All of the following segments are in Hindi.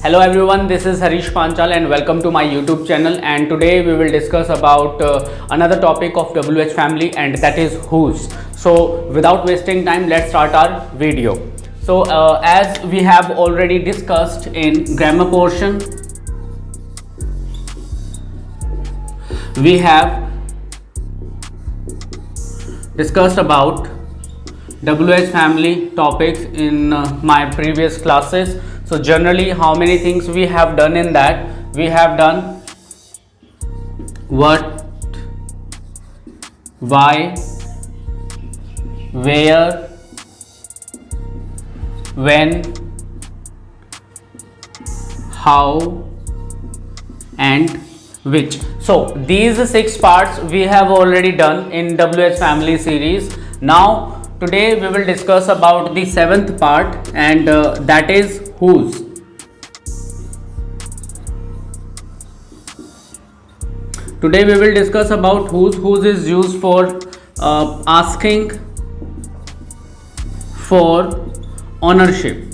Hello everyone, this is Harish Panchal and welcome to my YouTube channel, and today we will discuss about another topic of WH family, and that is whose. So without wasting time, let's start our video. So as we have already discussed in grammar portion, we have discussed about WH family topics in my previous classes. So generally how many things we have done in that? We have done what, why, where, when, how and which. So these 6 parts we have already done in WH family series. Now today we will discuss about the 7th part, and that is whose. Today we will discuss about whose. Whose is used for asking for ownership.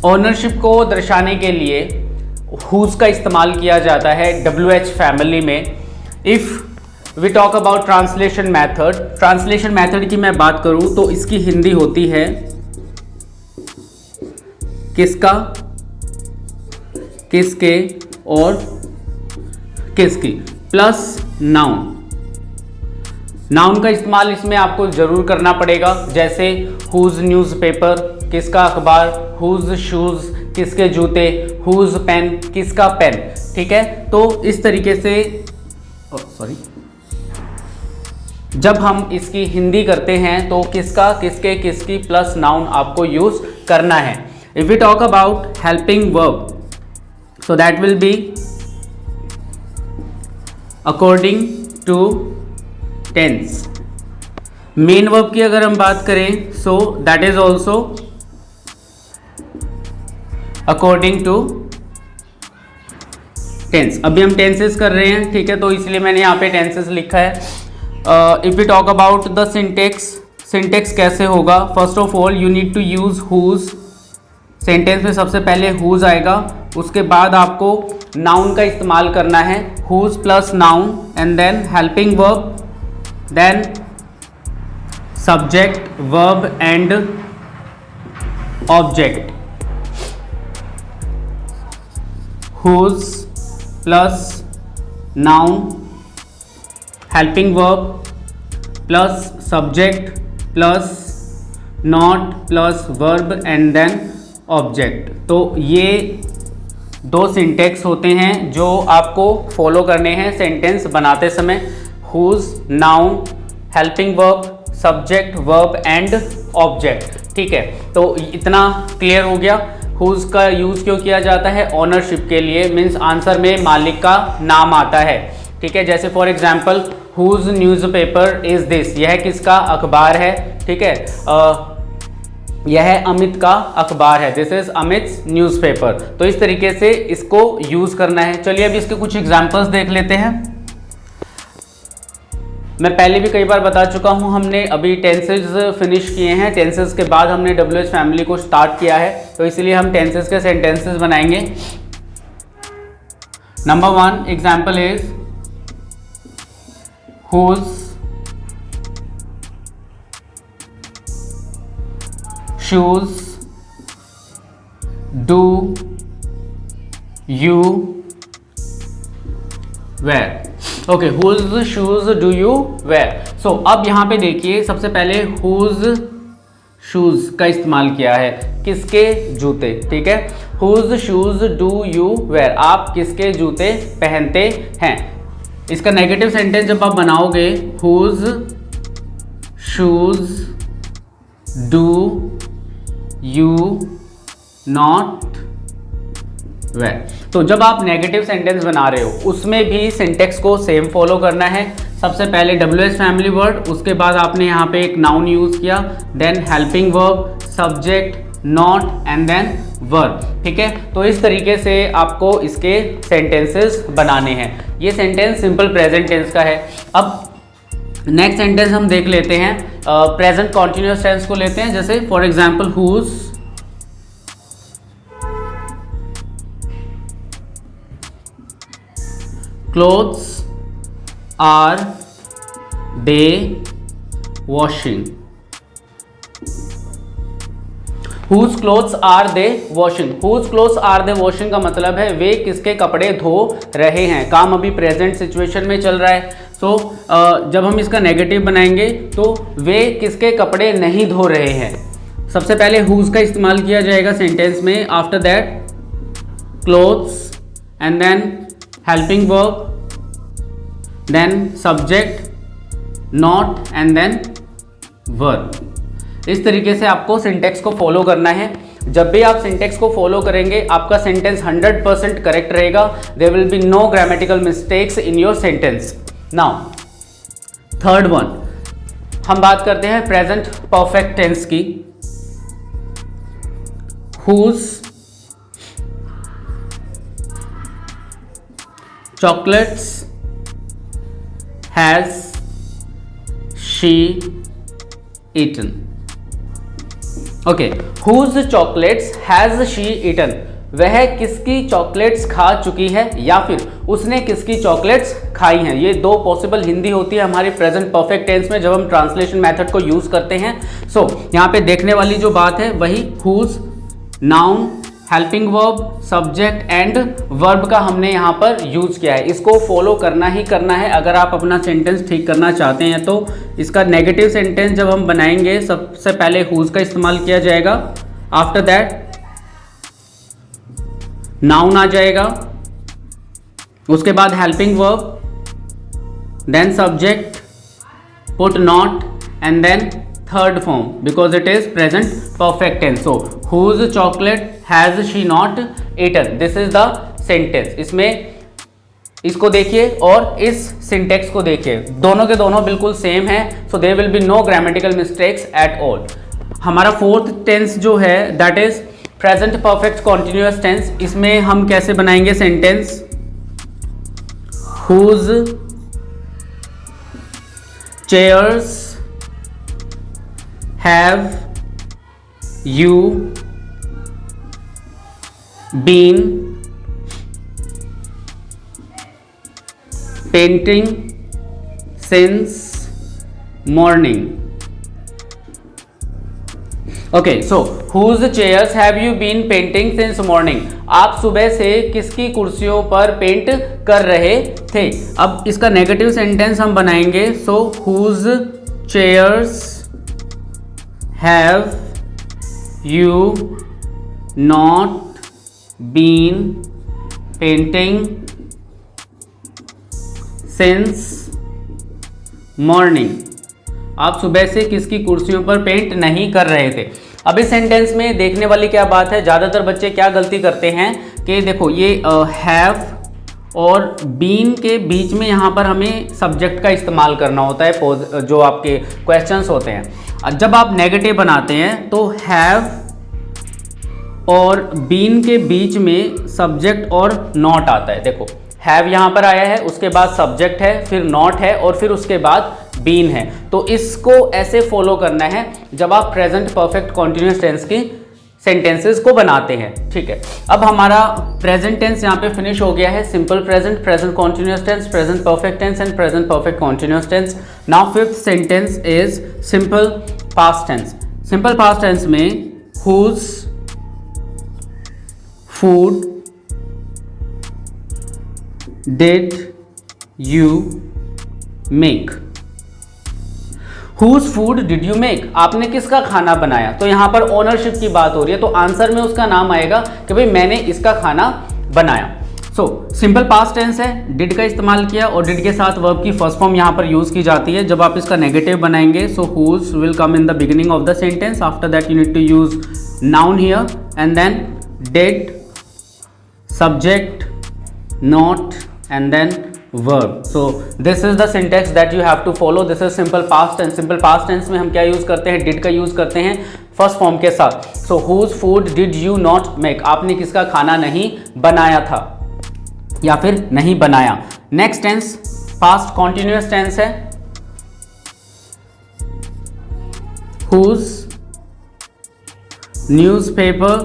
Ownership को दर्शाने के लिए whose का इस्तेमाल किया जाता है WH फैमिली में. If we talk about translation method, translation method की मैं बात करूं तो इसकी हिंदी होती है किसका, किसके और किसकी प्लस नाउन. नाउन का इस्तेमाल इसमें आपको ज़रूर करना पड़ेगा, जैसे हुज न्यूज़पेपर, किसका अखबार, हुज शूज़, किसके जूते, हुज पेन, किसका पेन. ठीक है, तो इस तरीके से जब हम इसकी हिंदी करते हैं तो किसका, किसके, किसकी प्लस नाउन आपको यूज करना है. If we talk about helping verb, so that will be according to tense. Main verb की अगर हम बात करें so that is also according to tense. अभी हम टेंसेस कर रहे हैं, ठीक है, तो इसलिए मैंने यहाँ पे टेंसेस लिखा है. If we talk about the syntax, syntax कैसे होगा? First of all you need to use whose. Sentence में सबसे पहले हुज आएगा, उसके बाद आपको नाउन का इस्तेमाल करना है, whose plus noun, and then helping verb, then subject, verb and object. Whose plus noun, helping verb plus subject plus not plus verb and then object. तो ये 2 सिंटेक्स होते हैं जो आपको फॉलो करने हैं सेंटेंस बनाते समय. Whose, noun, helping verb, subject, verb and object. ठीक है, तो इतना क्लियर हो गया. हुज का यूज़ क्यों किया जाता है? ऑनरशिप के लिए, मीन्स आंसर में मालिक का नाम आता है. ठीक है, जैसे for example whose newspaper is this, यह किसका अखबार है. ठीक है, यह अमित का अखबार है, दिस इज अमित्स न्यूज़पेपर. तो इस तरीके से इसको यूज़ करना है. चलिए अब इसके कुछ एग्जाम्पल्स देख लेते हैं. मैं पहले भी कई बार बता चुका हूं, हमने अभी टेंसेस फिनिश किए हैं, टेंसेस के बाद हमने WH फैमिली को स्टार्ट किया है, तो इसलिए हम टेंसेस के सेंटेंसेस बनाएंगे. Number 1 example is whose shoes do you wear. Okay, whose shoes do you wear. So अब यहाँ पे देखिए, सबसे पहले हुज शूज का इस्तेमाल किया है, किसके जूते. ठीक है, whose shoes do you wear, आप किसके जूते पहनते हैं. इसका नेगेटिव सेंटेंस जब आप बनाओगे, whose shoes do you not wear. तो जब आप नेगेटिव सेंटेंस बना रहे हो उसमें भी सिंटेक्स को सेम फॉलो करना है. सबसे पहले WH फैमिली वर्ड, उसके बाद आपने यहाँ पे एक नाउन यूज़ किया, then helping verb, subject, not and then verb. ठीक है, तो इस तरीके से आपको इसके सेंटेंसेस बनाने हैं. ये सेंटेंस सिंपल प्रेजेंट टेंस का है. अब नेक्स्ट सेंटेंस हम देख लेते हैं, प्रेजेंट कॉन्टिन्यूअस टेंस को लेते हैं। जैसे for example whose clothes are they washing. Whose clothes are they washing? Whose clothes are they washing का मतलब है वे किसके कपड़े धो रहे हैं। काम अभी प्रेजेंट सिचुएशन में चल रहा है। जब हम इसका नेगेटिव बनाएंगे तो वे किसके कपड़े नहीं धो रहे हैं। सबसे पहले whose का इस्तेमाल किया जाएगा सेंटेंस में, after that clothes and then helping verb, then subject not and then verb. इस तरीके से आपको सिंटेक्स को फॉलो करना है। जब भी आप सिंटेक्स को फॉलो करेंगे आपका सेंटेंस 100% करेक्ट रहेगा। There will be no grammatical mistakes in your sentence. Now third one, हम बात करते हैं प्रेजेंट परफेक्ट टेंस की। Whose chocolates has she eaten. Okay, whose chocolates has she eaten, वह किसकी चॉकलेट्स खा चुकी है या फिर उसने किसकी चॉकलेट्स खाई हैं। ये दो पॉसिबल हिंदी होती है हमारी प्रेजेंट परफेक्ट टेंस में जब हम ट्रांसलेशन मेथड को यूज करते हैं। यहाँ पे देखने वाली जो बात है वही whose, noun, helping verb, subject and verb का हमने यहाँ पर यूज किया है। इसको फॉलो करना ही करना है अगर आप अपना सेंटेंस ठीक करना चाहते हैं। तो इसका नेगेटिव सेंटेंस जब हम बनाएंगे सबसे पहले हुज का इस्तेमाल किया जाएगा, आफ्टर दैट नाउन आ जाएगा, उसके बाद helping verb, then subject, put not and then third form because it is present perfect tense. So whose chocolate has she not eaten, this is the sentence. इसमें इसको देखिए और इस सिंटेक्स को देखिए, दोनों के दोनों बिल्कुल सेम है। So there will be no grammatical mistakes at all. हमारा फोर्थ टेंस जो है that is present perfect continuous tense. इसमें हम कैसे बनाएंगे sentence, whose chairs have you been painting since morning. Okay, so whose chairs have you been painting since morning, आप सुबह से किसकी कुर्सियों पर पेंट कर रहे थे। अब इसका नेगेटिव सेंटेंस हम बनाएंगे, so whose chairs have you not been painting since morning, आप सुबह से किसकी कुर्सियों पर पेंट नहीं कर रहे थे। अब इस सेंटेंस में देखने वाली क्या बात है, ज़्यादातर बच्चे क्या गलती करते हैं कि देखो ये हैव और बीन के बीच में यहाँ पर हमें सब्जेक्ट का इस्तेमाल करना होता है जो आपके क्वेश्चंस होते हैं। जब आप नेगेटिव बनाते हैं तो हैव और बीन के बीच में सब्जेक्ट और नॉट आता है। देखो हैव यहाँ पर आया है, उसके बाद सब्जेक्ट है, फिर नॉट है और फिर उसके बाद बीन है। तो इसको ऐसे फॉलो करना है जब आप प्रेजेंट परफेक्ट कॉन्टिन्यूअस टेंस की सेंटेंसेस को बनाते हैं। ठीक है, अब हमारा प्रेजेंट टेंस यहाँ पे फिनिश हो गया है। Simple present, present continuous tense, present perfect tense and present perfect continuous tense. Now fifth sentence is simple past tense. Simple past tense में whose food did you make, whose food did you make, आपने किसका खाना बनाया। तो यहां पर ओनरशिप की बात हो रही है तो आंसर में उसका नाम आएगा कि भाई मैंने इसका खाना बनाया। सो सिंपल पास्ट टेंस है, डिड का इस्तेमाल किया और डिड के साथ वर्ब की फर्स्ट फॉर्म यहां पर यूज की जाती है जब आप इसका नेगेटिव बनाएंगे। So whose will come in the beginning of the sentence, after that you need to use noun here and then did, subject, not and then verb. So this is the syntax that you have to follow. This is simple past tense. Simple past tense में हम क्या यूज करते हैं, did का यूज करते हैं फर्स्ट फॉर्म के साथ। So whose food did you not make, आपने किसका खाना नहीं बनाया था या फिर नहीं बनाया। Next tense past continuous tense है, whose newspaper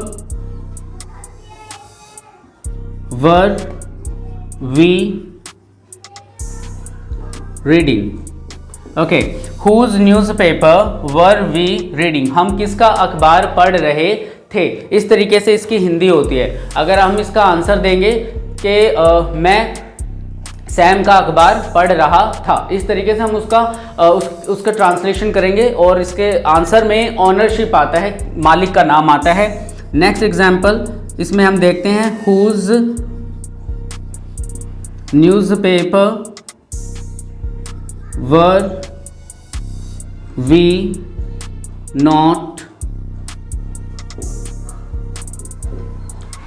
were we reading? Okay, whose newspaper were we reading? हम किसका अखबार पढ़ रहे थे? इस तरीके से इसकी हिंदी होती है। अगर हम इसका आंसर देंगे कि मैं सैम का अखबार पढ़ रहा था, इस तरीके से हम उसका ट्रांसलेशन करेंगे और इसके आंसर में ऑनरशिप आता है, मालिक का नाम आता है। नेक्स्ट एग्जाम्पल इसमें हम देखते हैं whose newspaper were we not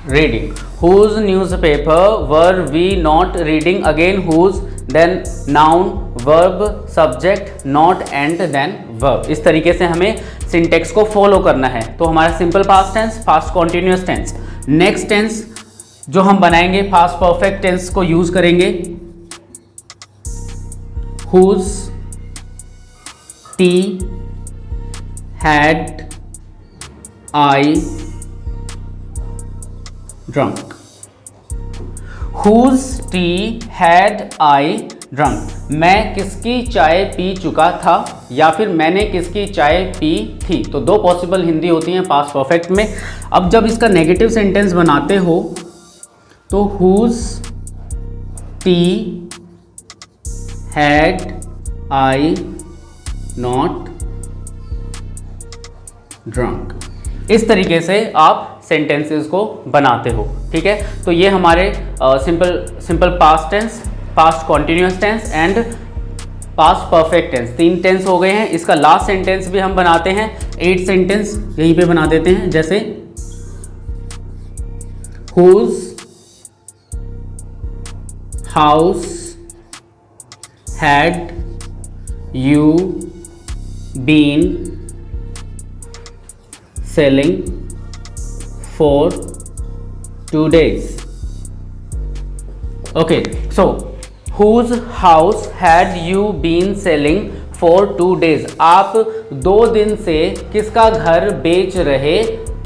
reading? Whose newspaper were we not reading? Again whose, then noun, verb, subject, not, and then verb। इस तरीके से हमें सिंटेक्स को फॉलो करना है। तो हमारा simple past tense, past continuous tense. Next tense जो हम बनाएंगे पास्ट परफेक्ट टेंस को यूज करेंगे। whose tea had I drunk? whose tea had I drunk? मैं किसकी चाय पी चुका था या फिर मैंने किसकी चाय पी थी। तो दो पॉसिबल हिंदी होती हैं पास्ट परफेक्ट में। अब जब इसका नेगेटिव सेंटेंस बनाते हो तो whose tea had I not drunk? इस तरीके से आप सेंटेंसेस को बनाते हो। ठीक है, तो ये हमारे simple past tense, past continuous tense and past perfect tense, 3 tense हो गए हैं। इसका लास्ट सेंटेंस भी हम बनाते हैं, 8 सेंटेंस यहीं पे बना देते हैं। जैसे whose house had you been selling for 2 days? Okay, so whose house had you been selling for 2 days? आप 2 दिन से किसका घर बेच रहे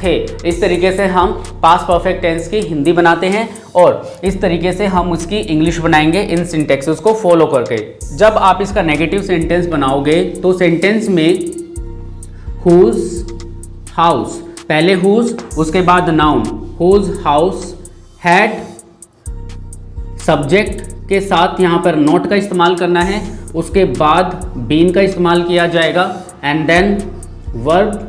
थे? इस तरीके से हम पास्ट परफेक्ट टेंस की हिंदी बनाते हैं और इस तरीके से हम उसकी इंग्लिश बनाएंगे इन सिंटेक्सेस को फॉलो करके। जब आप इसका नेगेटिव सेंटेंस बनाओगे तो सेंटेंस में whose house, पहले whose उसके बाद noun, whose house had, subject के साथ यहाँ पर नॉट का इस्तेमाल करना है, उसके बाद बीन का इस्तेमाल किया जाएगा एंड देन वर्ब,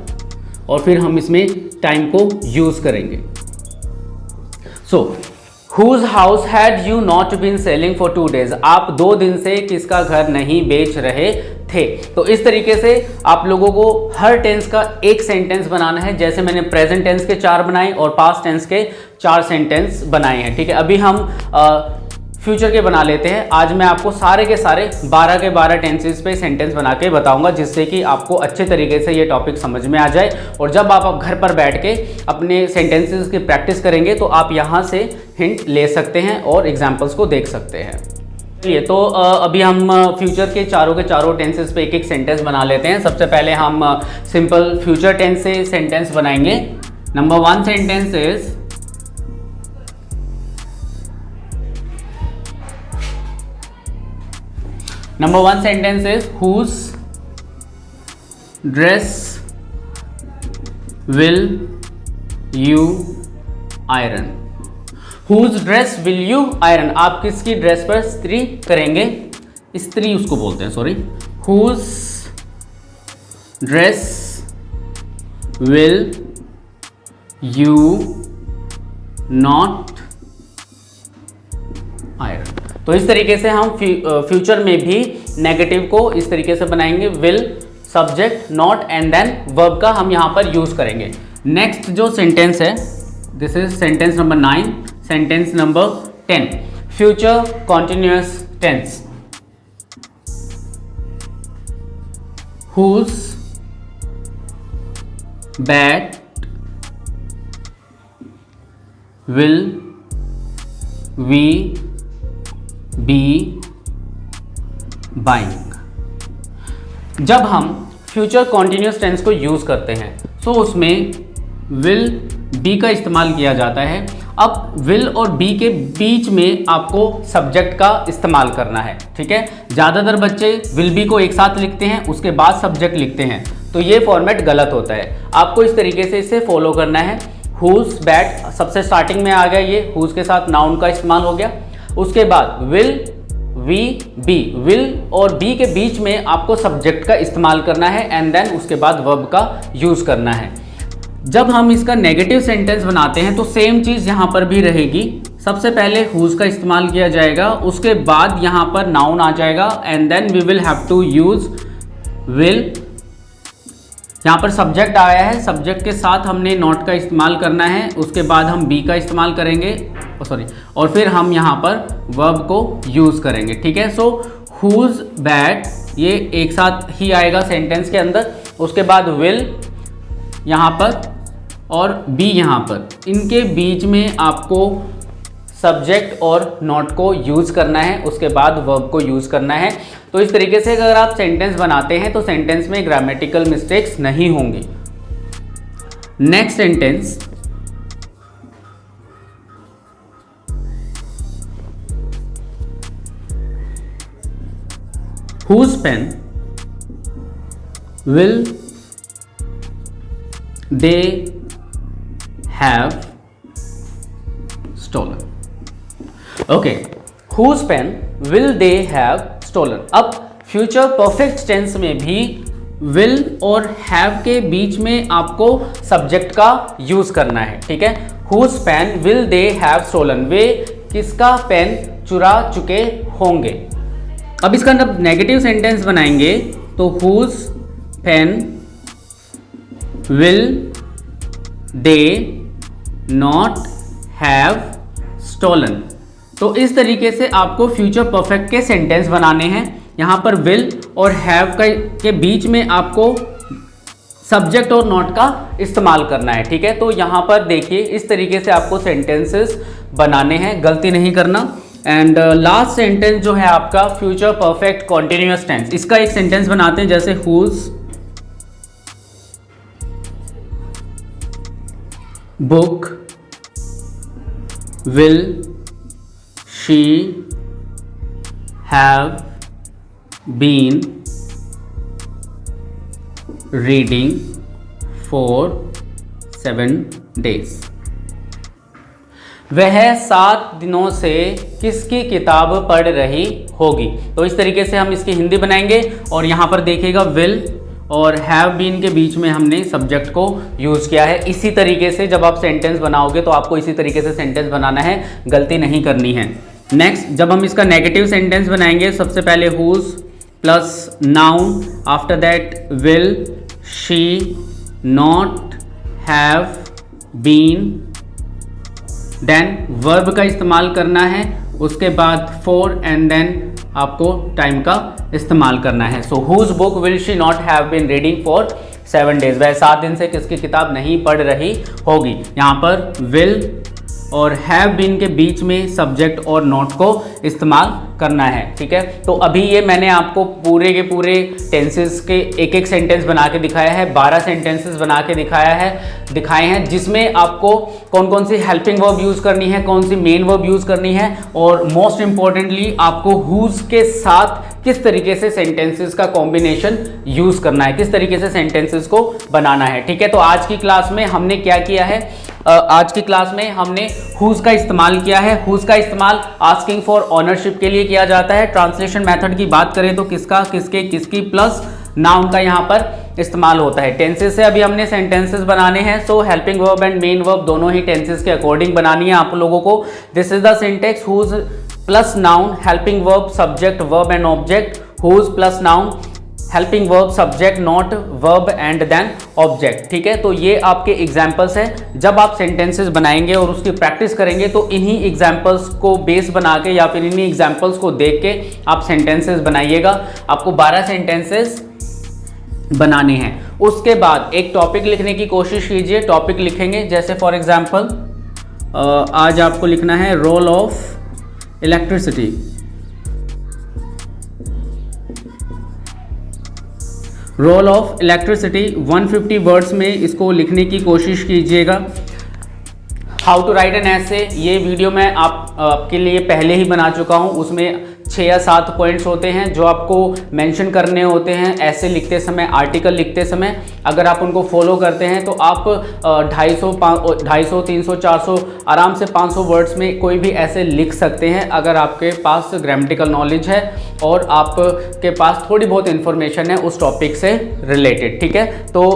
और फिर हम इसमें टाइम को यूज करेंगे। सो whose house had you not been selling for 2 days? आप 2 दिन से किसका घर नहीं बेच रहे थे? तो इस तरीके से आप लोगों को हर टेंस का एक सेंटेंस बनाना है। जैसे मैंने प्रेजेंट टेंस के 4 बनाए और पास्ट टेंस के 4 सेंटेंस बनाए हैं। ठीक है, अभी हम फ्यूचर के बना लेते हैं। आज मैं आपको सारे के सारे 12 के 12 टेंसेस पे सेंटेंस बना के बताऊंगा, जिससे कि आपको अच्छे तरीके से ये टॉपिक समझ में आ जाए। और जब आप घर पर बैठ के अपने सेंटेंसेस की प्रैक्टिस करेंगे तो आप यहाँ से हिंट ले सकते हैं और एग्जाम्पल्स को देख सकते हैं। चलिए, तो अभी हम फ्यूचर के चारों टेंसेस पे एक एक सेंटेंस बना लेते हैं। सबसे पहले हम सिंपल फ्यूचर टेंस से सेंटेंस बनाएंगे। Number 1 sentence is Number 1 sentence is whose dress will you iron? Whose dress will you iron? आप किसकी ड्रेस पर इस्त्री करेंगे? इस्त्री उसको बोलते हैं, sorry. Whose dress will you not iron? तो इस तरीके से हम फ्यूचर में भी नेगेटिव को इस तरीके से बनाएंगे, will, subject, not and then verb का हम यहां पर यूज करेंगे। नेक्स्ट जो सेंटेंस है, this is sentence number 9, sentence number 10, future continuous tense. whose bat will we be buying? जब हम फ्यूचर कॉन्टिन्यूस टेंस को यूज़ करते हैं, सो उसमें विल बी का इस्तेमाल किया जाता है। अब विल और बी के बीच में आपको सब्जेक्ट का इस्तेमाल करना है, ठीक है। ज़्यादातर बच्चे विल बी को एक साथ लिखते हैं, उसके बाद सब्जेक्ट लिखते हैं, तो ये फॉर्मेट गलत होता है। आपको इस तरीके से इसे फॉलो करना है। हुज बैट सबसे स्टार्टिंग में आ गया, ये हुज के साथ नाउन का इस्तेमाल हो गया। उसके बाद विल वी बी, विल और बी के बीच में आपको सब्जेक्ट का इस्तेमाल करना है एंड देन उसके बाद वर्ब का यूज़ करना है। जब हम इसका नेगेटिव सेंटेंस बनाते हैं तो सेम चीज़ यहाँ पर भी रहेगी। सबसे पहले हुज का इस्तेमाल किया जाएगा, उसके बाद यहाँ पर नाउन आ जाएगा and then we will have to use will. यहाँ पर सब्जेक्ट आया है, सब्जेक्ट के साथ हमने नॉट का इस्तेमाल करना है, उसके बाद हम बी का इस्तेमाल करेंगे और फिर हम यहाँ पर वर्ब को यूज़ करेंगे, ठीक है। सो हुज बैट ये एक साथ ही आएगा सेंटेंस के अंदर, उसके बाद विल यहाँ पर और बी यहाँ पर, इनके बीच में आपको सब्जेक्ट और नॉट को यूज़ करना है, उसके बाद वर्ब को यूज़ करना है। तो इस तरीके से अगर आप सेंटेंस बनाते हैं तो सेंटेंस में ग्रामेटिकल मिस्टेक्स नहीं होंगी। Next sentence, whose pen will they have stolen? Okay, whose pen will they have stolen? अब फ्यूचर परफेक्ट टेंस में भी will और have के बीच में आपको सब्जेक्ट का यूज करना है, ठीक है। whose pen will they have stolen? वे किसका पेन चुरा चुके होंगे। अब इसका नेगेटिव सेंटेंस बनाएंगे तो whose pen will they not have stolen। तो इस तरीके से आपको फ्यूचर परफेक्ट के सेंटेंस बनाने हैं। यहाँ पर will और have के बीच में आपको सब्जेक्ट और नॉट का इस्तेमाल करना है, ठीक है। तो यहाँ पर देखिए इस तरीके से आपको सेंटेंसेस बनाने हैं, गलती नहीं करना। एंड लास्ट सेंटेंस जो है आपका फ्यूचर परफेक्ट कॉन्टिन्यूअस टेंस, इसका एक सेंटेंस बनाते हैं जैसे whose book will she have been reading for 7 days? वह 7 दिनों से किसकी किताब पढ़ रही होगी। तो इस तरीके से हम इसकी हिंदी बनाएंगे और यहाँ पर देखिएगा विल और हैव बीन के बीच में हमने सब्जेक्ट को यूज़ किया है। इसी तरीके से जब आप सेंटेंस बनाओगे तो आपको इसी तरीके से सेंटेंस बनाना है, गलती नहीं करनी है। नेक्स्ट, जब हम इसका नेगेटिव सेंटेंस बनाएंगे सबसे पहले whose plus noun, after that will she not have been, then verb का इस्तेमाल करना है, उसके बाद फॉर एंड देन आपको टाइम का इस्तेमाल करना है। So whose book will she not have been reading for 7 days? वह 7 दिन से किसकी किताब नहीं पढ़ रही होगी। यहाँ पर विल और हैव बीन के बीच में सब्जेक्ट और नॉट को इस्तेमाल करना है, ठीक है। तो अभी ये मैंने आपको पूरे के पूरे टेंसेस के एक एक सेंटेंस बना के दिखाया है, 12 सेंटेंसेस बना के दिखाए हैं जिसमें आपको कौन कौन सी हेल्पिंग वर्ब यूज़ करनी है, कौन सी मेन वर्ब यूज़ करनी है और मोस्ट इंपॉर्टेंटली आपको हुज के साथ किस तरीके से सेंटेंसेस का कॉम्बिनेशन यूज़ करना है, किस तरीके से सेंटेंसेस को बनाना है, ठीक है। तो आज की क्लास में हमने क्या किया है, आज की क्लास में हमने हुज का इस्तेमाल किया है। हुज का इस्तेमाल आस्किंग फॉर ऑनरशिप के लिए किया जाता है। ट्रांसलेशन मेथड की बात करें तो किसका, किसके, किसकी प्लस नाउन का यहाँ पर इस्तेमाल होता है। टेंसेस से अभी हमने सेंटेंसेस बनाने हैं, so helping verb and main verb दोनों ही टेंसेस के अकॉर्डिंग बनानी है आप लोगों को। This is the syntax whose plus noun, helping verb, subject, verb and object, whose plus noun, helping verb, subject, not, verb and then object, ठीक है। तो ये आपके एग्जाम्पल्स हैं। जब आप सेंटेंसेस बनाएंगे और उसकी प्रैक्टिस करेंगे तो इन्हीं एग्जाम्पल्स को बेस बना के या फिर इन्हीं एग्जाम्पल्स को देख के आप सेंटेंसेस बनाइएगा। आपको 12 सेंटेंसेस बनाने हैं। उसके बाद एक टॉपिक लिखने की कोशिश कीजिए। टॉपिक लिखेंगे जैसे फॉर एग्जाम्पल आज आपको लिखना है role of electricity. Role of electricity 150 words में इसको लिखने की कोशिश कीजिएगा। हाउ टू राइट एन ऐसे, ये वीडियो मैं आपके लिए पहले ही बना चुका हूँ। उसमें 6 या 7 पॉइंट्स होते हैं जो आपको मेंशन करने होते हैं ऐसे लिखते समय, आर्टिकल लिखते समय। अगर आप उनको फॉलो करते हैं तो आप 250, 300, 400 आराम से 500 वर्ड्स में कोई भी ऐसे लिख सकते हैं, अगर आपके पास ग्रामेटिकल नॉलेज है और आपके पास थोड़ी बहुत इन्फॉर्मेशन है उस टॉपिक से रिलेटेड। ठीक है, तो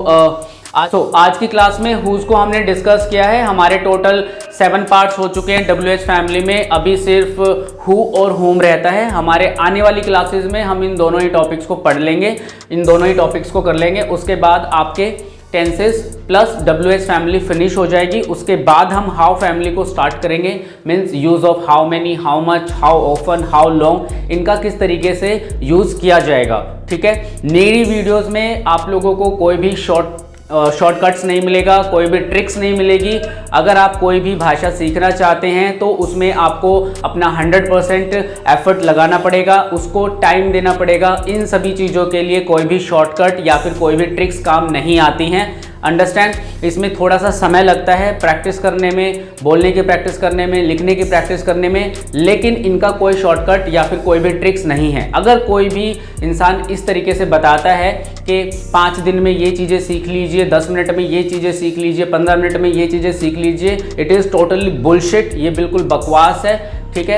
आज की क्लास में हुज को हमने डिस्कस किया है। हमारे टोटल 7 पार्ट्स हो चुके हैं WH फैमिली में। अभी सिर्फ हु और होम रहता है। हमारे आने वाली क्लासेस में हम इन दोनों ही टॉपिक्स को पढ़ लेंगे, इन दोनों ही टॉपिक्स को कर लेंगे। उसके बाद आपके tenses plus WH family finish हो जाएगी। उसके बाद हम हाउ फैमिली को स्टार्ट करेंगे। Means use of how many, how much, how often, how long, इनका किस तरीके से यूज़ किया जाएगा। ठीक है, मेरी वीडियोज़ में आप लोगों को कोई भी शॉर्टकट्स नहीं मिलेगा, कोई भी ट्रिक्स नहीं मिलेगी। अगर आप कोई भी भाषा सीखना चाहते हैं तो उसमें आपको अपना 100% एफर्ट लगाना पड़ेगा, उसको टाइम देना पड़ेगा। इन सभी चीज़ों के लिए कोई भी शॉर्टकट या फिर कोई भी ट्रिक्स काम नहीं आती हैं। अंडरस्टैंड, इसमें थोड़ा सा समय लगता है प्रैक्टिस करने में, बोलने की प्रैक्टिस करने में, लिखने की प्रैक्टिस करने में, लेकिन इनका कोई शॉर्टकट या फिर कोई भी ट्रिक्स नहीं है। अगर कोई भी इंसान इस तरीके से बताता है कि 5 दिन में ये चीज़ें सीख लीजिए, 10 मिनट में ये चीज़ें सीख लीजिए, 15 मिनट में ये चीज़ें सीख लीजिए, इट इज़ टोटली बुलशिट। ये बिल्कुल बकवास है। ठीक है,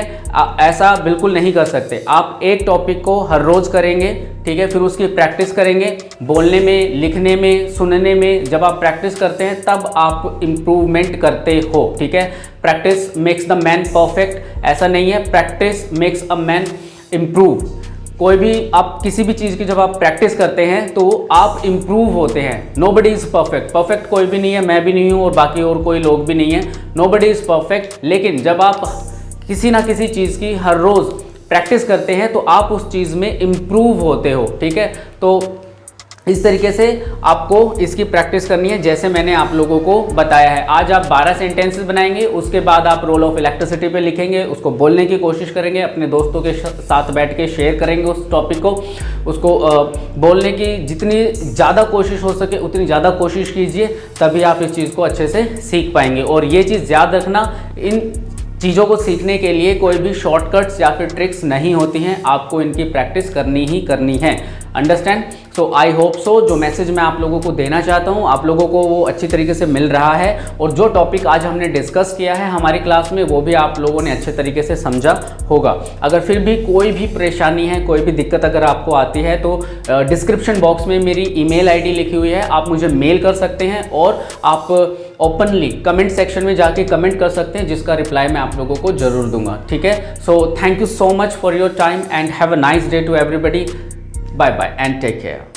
ऐसा बिल्कुल नहीं कर सकते। आप एक टॉपिक को हर रोज़ करेंगे, ठीक है, फिर उसकी प्रैक्टिस करेंगे, बोलने में, लिखने में, सुनने में। जब आप प्रैक्टिस करते हैं तब आप इम्प्रूवमेंट करते हो। ठीक है, practice makes the man perfect, ऐसा नहीं है। Practice makes a man improve. कोई भी आप किसी भी चीज़ की जब आप प्रैक्टिस करते हैं तो आप इम्प्रूव होते हैं। नोबडी इज़ परफेक्ट, परफेक्ट कोई भी नहीं है, मैं भी नहीं हूँ और बाकी और कोई लोग भी नहीं है। नोबडी इज़ परफेक्ट, लेकिन जब आप किसी ना किसी चीज़ की हर रोज़ प्रैक्टिस करते हैं तो आप उस चीज़ में इम्प्रूव होते हो। ठीक है, तो इस तरीके से आपको इसकी प्रैक्टिस करनी है जैसे मैंने आप लोगों को बताया है। आज आप 12 सेंटेंसेस बनाएंगे, उसके बाद आप रोल ऑफ इलेक्ट्रिसिटी पे लिखेंगे, उसको बोलने की कोशिश करेंगे, अपने दोस्तों के साथ बैठ के शेयर करेंगे उस टॉपिक को। उसको बोलने की जितनी ज़्यादा कोशिश हो सके उतनी ज़्यादा कोशिश कीजिए, तभी आप इस चीज़ को अच्छे से सीख पाएंगे। और ये चीज़ याद रखना, इन चीज़ों को सीखने के लिए कोई भी शॉर्टकट्स या फिर ट्रिक्स नहीं होती हैं, आपको इनकी प्रैक्टिस करनी ही करनी है। Understand? So I hope so जो मैसेज मैं आप लोगों को देना चाहता हूँ आप लोगों को वो अच्छी तरीके से मिल रहा है, और जो टॉपिक आज हमने डिस्कस किया है हमारी क्लास में वो भी आप लोगों ने अच्छे तरीके से समझा होगा। अगर फिर भी कोई भी परेशानी है, कोई भी दिक्कत अगर आपको आती है तो डिस्क्रिप्शन बॉक्स में मेरी ईमेल आईडी लिखी हुई है, आप मुझे मेल कर सकते हैं और आप ओपनली कमेंट सेक्शन में जाके कमेंट कर सकते हैं, जिसका रिप्लाई मैं आप लोगों को जरूर दूंगा। ठीक है, so thank you so much for your time and have a nice day to everybody. Bye bye and take care.